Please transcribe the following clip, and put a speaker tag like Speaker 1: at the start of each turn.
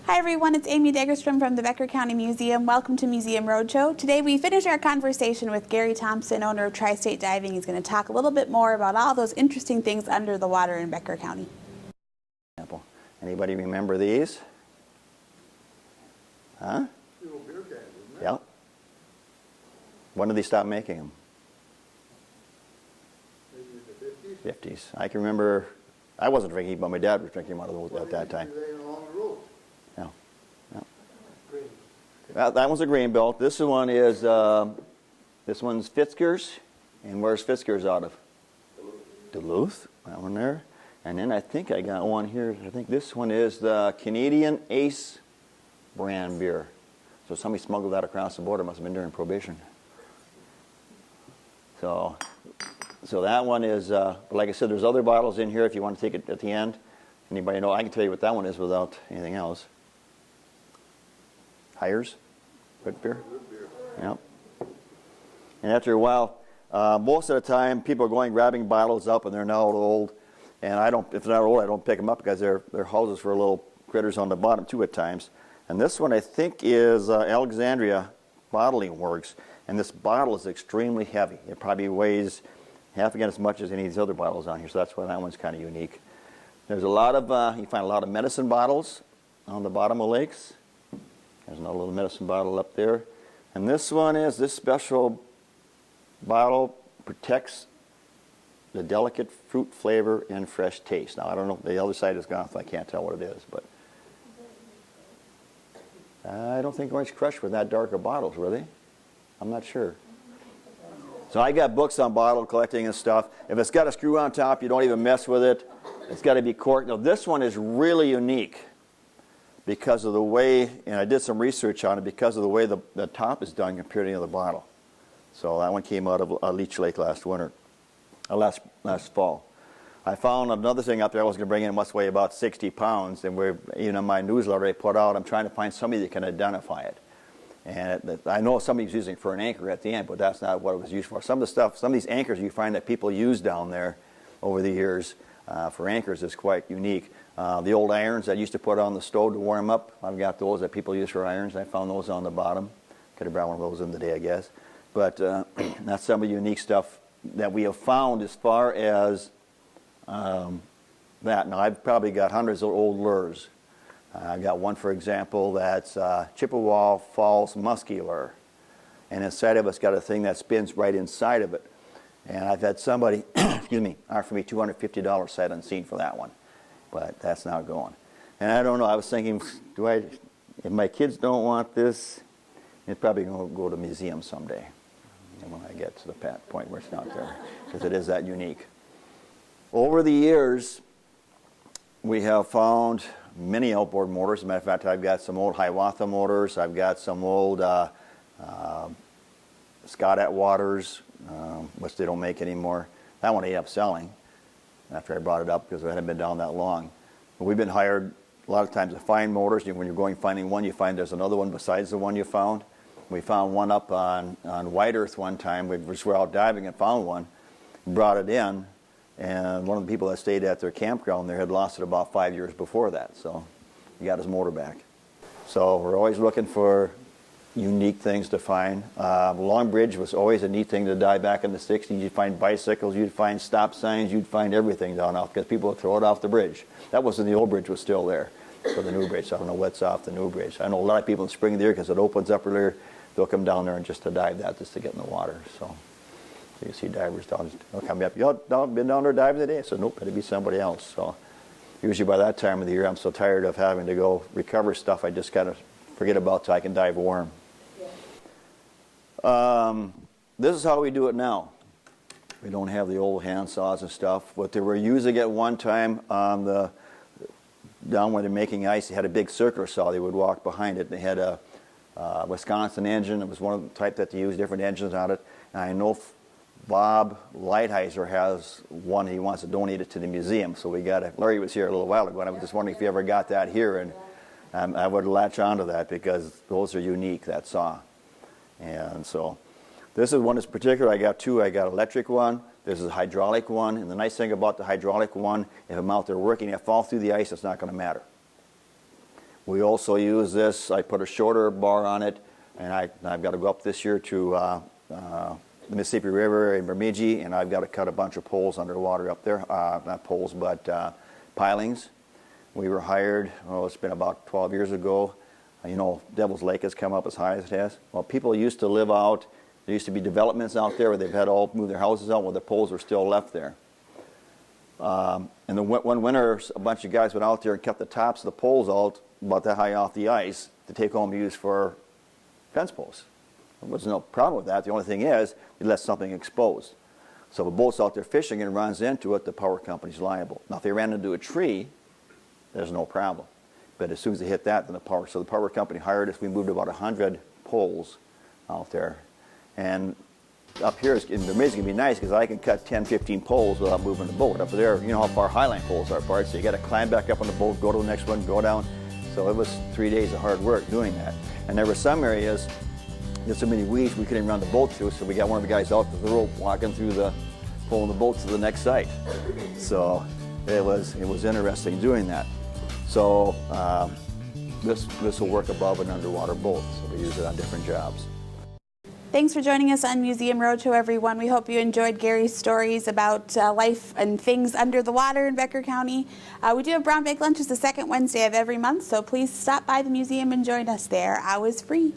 Speaker 1: Hi everyone, it's Amy Dagerstrom from the Becker County Museum. Welcome to Museum Roadshow. Today we finish our conversation with Gary Thompson, owner of Tri-State Diving. He's going to talk a little bit more about all those interesting things under the water in Becker County.
Speaker 2: Anybody remember these? Huh? Yeah. When did they stop making them? Maybe the 50s. I can remember, I wasn't drinking, but my dad was drinking one of those at that time. Yeah. Yeah. That one's a grain belt. This one is, this one's Fitzger's. And where's Fitzger's out of? Duluth. That one there. And then I think I got one here. I think this one is the Canadian Ace brand beer. So somebody smuggled that across the border. Must have been during probation. So that one is, like I said, there's other bottles in here if you want to take it at the end. Anybody know? I can tell you what that one is without anything else. Hires, good beer. Yep. And after a while, most of the time, people are going grabbing bottles up, and they're now old. And I don't, if they're not old, I don't pick them up because they're houses for little critters on the bottom too at times. And this one I think is Alexandria Bottling Works, and this bottle is extremely heavy. It probably weighs half again as much as any of these other bottles on here, so that's why that one's kind of unique. There's a lot of, you find a lot of medicine bottles on the bottom of lakes. There's another little medicine bottle up there. And this one is, this special bottle protects the delicate fruit flavor and fresh taste. Now, I don't know, the other side is gone, so I can't tell what it is, but I don't think Orange Crush were that dark of bottles, were they? I'm not sure. So I got books on bottle collecting and stuff. If it's got a screw on top, you don't even mess with it. It's got to be corked. Now, this one is really unique because of the way, and I did some research on it, because of the way the top is done compared to the other bottle. So that one came out of Leech Lake last winter. Last fall. I found another thing up there I was going to bring in, must weigh about 60 pounds, and even in my newsletter I put out, I'm trying to find somebody that can identify it. And I know somebody's using it for an anchor at the end, but that's not what it was used for. Some of these anchors you find that people use down there over the years for anchors is quite unique. The old irons that I used to put on the stove to warm up, I've got those that people use for irons. I found those on the bottom. Could have brought one of those in today, I guess. But that's some of the unique stuff that we have found as far as that. Now, I've probably got hundreds of old lures. I've got one, for example, that's Chippewa Falls Muskie lure. And inside of it's got a thing that spins right inside of it. And I've had somebody, excuse me, offer me $250 sight unseen for that one. But that's not going. And I don't know, I was thinking, if my kids don't want this, it's probably going to go to a museum someday. And when I get to the point where it's not there, because it is that unique. Over the years, we have found many outboard motors. As a matter of fact, I've got some old Hiawatha motors. I've got some old Scott Atwaters, which they don't make anymore. That one I ended up selling after I brought it up because it hadn't been down that long. But we've been hired a lot of times to find motors. When you're going finding one, you find there's another one besides the one you found. We found one up on White Earth one time. We were out diving and found one, brought it in, and one of the people that stayed at their campground there had lost it about 5 years before that, so he got his motor back. So we're always looking for unique things to find. Long Bridge was always a neat thing to dive back in the 60s. You'd find bicycles, you'd find stop signs, you'd find everything down off because people would throw it off the bridge. That wasn't the old bridge, was still there. So the new bridge, so I don't know what's off the new bridge. I know a lot of people in spring there because it opens up earlier. They'll come down there and just to dive that, just to get in the water. So you see divers down, they'll come up. You been down there diving today? So nope, it'd be somebody else. So usually by that time of the year, I'm so tired of having to go recover stuff, I just kind of forget about it till I can dive warm. Yeah. This is how we do it now. We don't have the old hand saws and stuff. What they were using at one time on the down where they're making ice, they had a big circular saw. They would walk behind it. They had a Wisconsin engine. It was one of the type that they use, different engines on it. And I know Bob Lighthizer has one. He wants to donate it to the museum. So we got it. Larry was here a little while ago, and I was just wondering if you ever got that here. And I would latch onto that because those are unique, that saw. And so this is one that's particular. I got two. I got electric one. This is a hydraulic one. And the nice thing about the hydraulic one, if I'm out there working, if I fall through the ice, it's not going to matter. We also use this, I put a shorter bar on it, and I've got to go up this year to the Mississippi River in Bemidji, and I've got to cut a bunch of poles underwater up there. Not poles, but pilings. We were hired, it's been about 12 years ago. You know, Devil's Lake has come up as high as it has. Well, people used to live out, there used to be developments out there where they've had all moved their houses out where the poles are still left there. And one winter, a bunch of guys went out there and kept the tops of the poles out about that high off the ice to take home to use for fence posts. There was no problem with that. The only thing is, you let something exposed. So if a boat's out there fishing and runs into it, the power company's liable. Now, if they ran into a tree, there's no problem. But as soon as they hit that, then the power company hired us. We moved about 100 poles out there. And up here in Bemidji, it's going to be nice because I can cut 10, 15 poles without moving the boat. Up there, you know how far highline poles are, Bart, so you got to climb back up on the boat, go to the next one, go down. So it was 3 days of hard work doing that. And there were some areas, there's so many weeds we couldn't run the boat through, so we got one of the guys out with the rope walking through pulling the boat to the next site. So it was interesting doing that. So this will work above an underwater boat, so we use it on different jobs.
Speaker 1: Thanks for joining us on Museum Roadshow, everyone. We hope you enjoyed Gary's stories about life and things under the water in Becker County. We do have Brown Bag Lunches the second Wednesday of every month, so please stop by the museum and join us there. I was free.